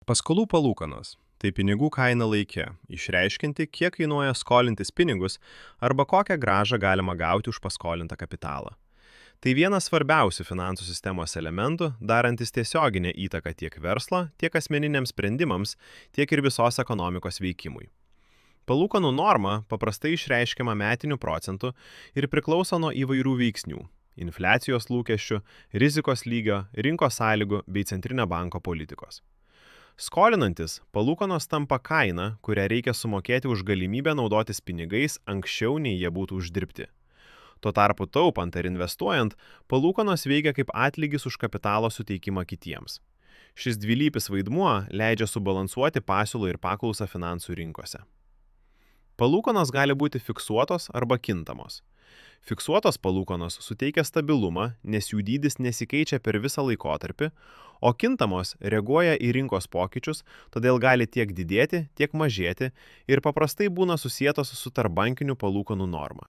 Paskolų palūkanos – tai pinigų kaina laike, išreiškinti, kiek kainuoja skolintis pinigus arba kokią grąžą galima gauti už paskolintą kapitalą. Tai vienas svarbiausių finansų sistemos elementų, darantis tiesioginę įtaką tiek verslo, tiek asmeniniams sprendimams, tiek ir visos ekonomikos veikimui. Palūkanų norma paprastai išreiškiama metiniu procentu ir priklauso nuo įvairių veiksnių – infliacijos lūkesčių, rizikos lygio, rinkos sąlygų bei centrinio banko politikos. Skolinantis, palūkanos tampa kaina, kurią reikia sumokėti už galimybę naudotis pinigais anksčiau nei jie būtų uždirbti. Tuo tarpu taupant ar investuojant, palūkanos veikia kaip atlygis už kapitalo suteikimą kitiems. Šis dvilypis vaidmuo leidžia subalansuoti pasiūlą ir paklausą finansų rinkose. Palūkanos gali būti fiksuotos arba kintamos. Fiksuotos palūkanos suteikia stabilumą, nes jų dydis nesikeičia per visą laikotarpį, o kintamos reaguoja į rinkos pokyčius, todėl gali tiek didėti, tiek mažėti ir paprastai būna susietos su tarpbankinių palūkanų norma.